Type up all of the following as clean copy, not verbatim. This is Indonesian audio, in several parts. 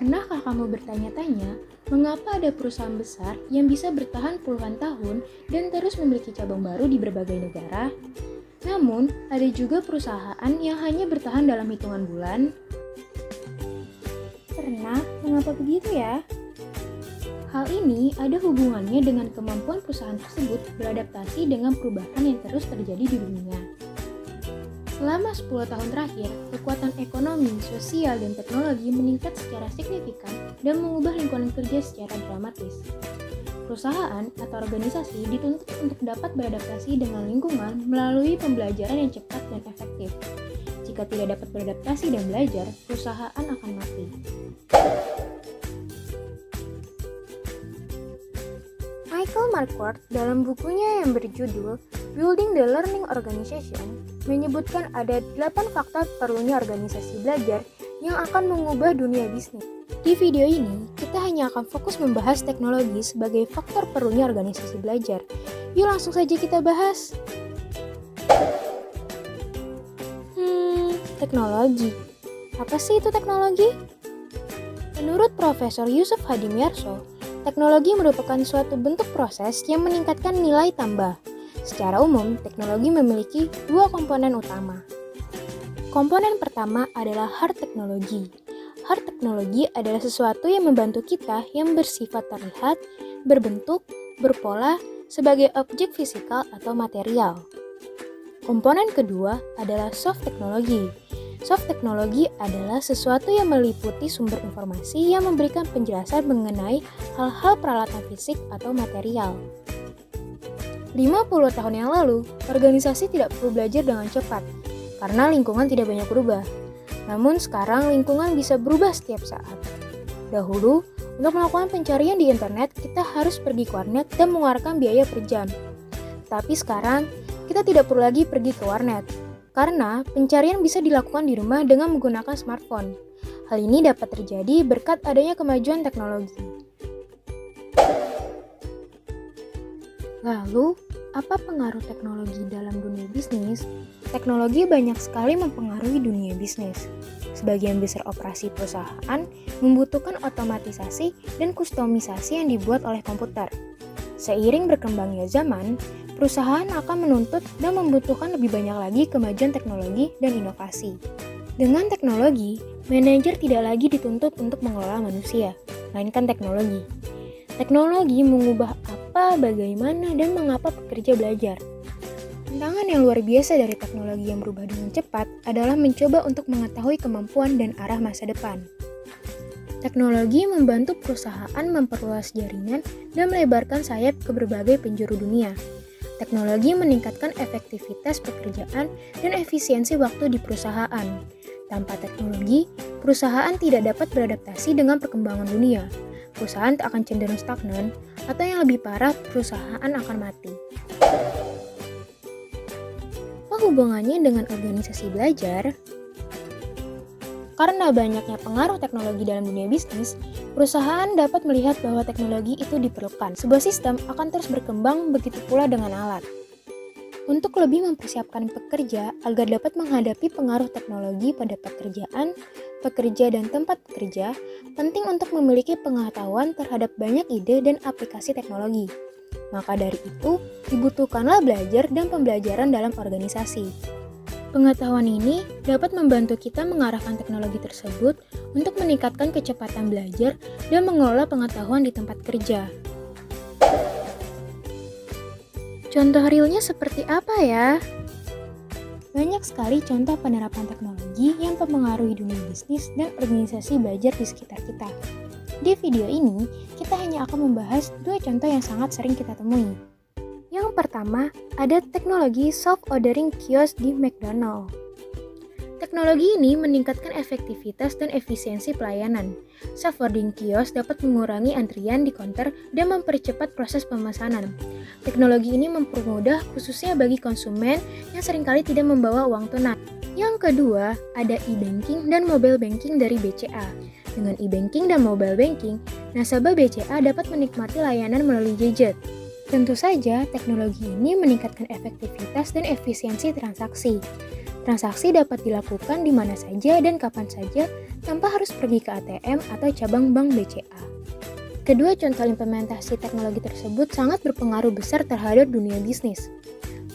Pernahkah kamu bertanya-tanya, mengapa ada perusahaan besar yang bisa bertahan puluhan tahun dan terus memiliki cabang baru di berbagai negara? Namun, ada juga perusahaan yang hanya bertahan dalam hitungan bulan. Pernah, mengapa begitu ya? Hal ini ada hubungannya dengan kemampuan perusahaan tersebut beradaptasi dengan perubahan yang terus terjadi di dunia. Selama 10 tahun terakhir, kekuatan ekonomi, sosial, dan teknologi meningkat secara signifikan dan mengubah lingkungan kerja secara dramatis. Perusahaan atau organisasi dituntut untuk dapat beradaptasi dengan lingkungan melalui pembelajaran yang cepat dan efektif. Jika tidak dapat beradaptasi dan belajar, perusahaan akan mati. Michael Marquardt dalam bukunya yang berjudul Building the Learning Organization menyebutkan ada 8 faktor perlunya organisasi belajar yang akan mengubah dunia bisnis. Di video ini, kita hanya akan fokus membahas teknologi sebagai faktor perlunya organisasi belajar. Yuk langsung saja kita bahas. Teknologi. Apa sih itu teknologi? Menurut Profesor Yusuf Hadimyarso, teknologi merupakan suatu bentuk proses yang meningkatkan nilai tambah. Secara umum, teknologi memiliki dua komponen utama. Komponen pertama adalah hard technology. Hard technology adalah sesuatu yang membantu kita yang bersifat terlihat, berbentuk, berpola, sebagai objek fisikal atau material. Komponen kedua adalah soft technology. Soft technology adalah sesuatu yang meliputi sumber informasi yang memberikan penjelasan mengenai hal-hal peralatan fisik atau material. 50 tahun yang lalu, organisasi tidak perlu belajar dengan cepat, karena lingkungan tidak banyak berubah. Namun sekarang lingkungan bisa berubah setiap saat. Dahulu, untuk melakukan pencarian di internet, kita harus pergi ke warnet dan mengeluarkan biaya per jam. Tapi sekarang, kita tidak perlu lagi pergi ke warnet, karena pencarian bisa dilakukan di rumah dengan menggunakan smartphone. Hal ini dapat terjadi berkat adanya kemajuan teknologi. Lalu, apa pengaruh teknologi dalam dunia bisnis? Teknologi banyak sekali mempengaruhi dunia bisnis. Sebagian besar operasi perusahaan membutuhkan otomatisasi dan kustomisasi yang dibuat oleh komputer. Seiring berkembangnya zaman, perusahaan akan menuntut dan membutuhkan lebih banyak lagi kemajuan teknologi dan inovasi. Dengan teknologi, manajer tidak lagi dituntut untuk mengelola manusia, melainkan teknologi. Teknologi mengubah apa, bagaimana, dan mengapa pekerja belajar. Tantangan yang luar biasa dari teknologi yang berubah dengan cepat adalah mencoba untuk mengetahui kemampuan dan arah masa depan. Teknologi membantu perusahaan memperluas jaringan dan melebarkan sayap ke berbagai penjuru dunia. Teknologi meningkatkan efektivitas pekerjaan dan efisiensi waktu di perusahaan. Tanpa teknologi, perusahaan tidak dapat beradaptasi dengan perkembangan dunia. Perusahaan akan cenderung stagnan, atau yang lebih parah, perusahaan akan mati. Apa hubungannya dengan organisasi belajar? Karena banyaknya pengaruh teknologi dalam dunia bisnis, perusahaan dapat melihat bahwa teknologi itu diperlukan. Sebuah sistem akan terus berkembang, begitu pula dengan alat. Untuk lebih mempersiapkan pekerja agar dapat menghadapi pengaruh teknologi pada pekerjaan, pekerja, dan tempat bekerja, penting untuk memiliki pengetahuan terhadap banyak ide dan aplikasi teknologi. Maka dari itu, dibutuhkanlah belajar dan pembelajaran dalam organisasi. Pengetahuan ini dapat membantu kita mengarahkan teknologi tersebut untuk meningkatkan kecepatan belajar dan mengelola pengetahuan di tempat kerja. Contoh realnya seperti apa ya? Banyak sekali contoh penerapan teknologi yang mempengaruhi dunia bisnis dan organisasi belajar di sekitar kita. Di video ini, kita hanya akan membahas dua contoh yang sangat sering kita temui. Yang pertama, ada teknologi self-ordering kios di McDonald's. Teknologi ini meningkatkan efektivitas dan efisiensi pelayanan. Self-ordering kios dapat mengurangi antrian di counter dan mempercepat proses pemesanan. Teknologi ini mempermudah khususnya bagi konsumen yang seringkali tidak membawa uang tunai. Yang kedua, ada e-banking dan mobile banking dari BCA. Dengan e-banking dan mobile banking, nasabah BCA dapat menikmati layanan melalui gadget. Tentu saja, teknologi ini meningkatkan efektivitas dan efisiensi transaksi. Transaksi dapat dilakukan di mana saja dan kapan saja tanpa harus pergi ke ATM atau cabang bank BCA. Kedua contoh implementasi teknologi tersebut sangat berpengaruh besar terhadap dunia bisnis.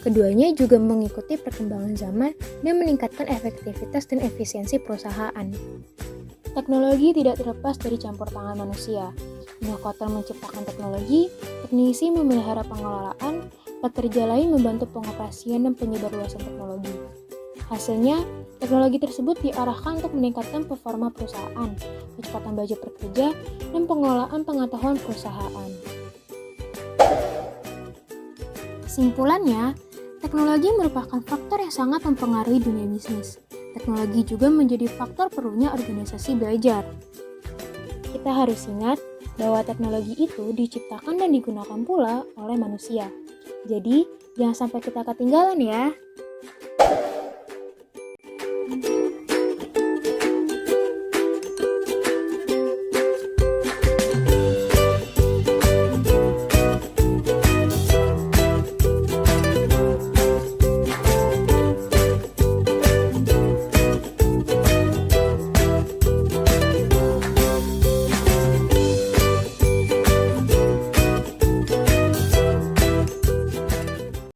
Keduanya juga mengikuti perkembangan zaman dan meningkatkan efektivitas dan efisiensi perusahaan. Teknologi tidak terlepas dari campur tangan manusia. Inovator menciptakan teknologi, teknisi memelihara pengelolaan, pekerja lain membantu pengoperasian dan penyebarluasan teknologi. Hasilnya, teknologi tersebut diarahkan untuk meningkatkan performa perusahaan, kecepatan budget pekerja, dan pengelolaan pengetahuan perusahaan. Kesimpulannya, teknologi merupakan faktor yang sangat mempengaruhi dunia bisnis. Teknologi juga menjadi faktor perlunya organisasi belajar. Kita harus ingat bahwa teknologi itu diciptakan dan digunakan pula oleh manusia. Jadi, jangan sampai kita ketinggalan ya.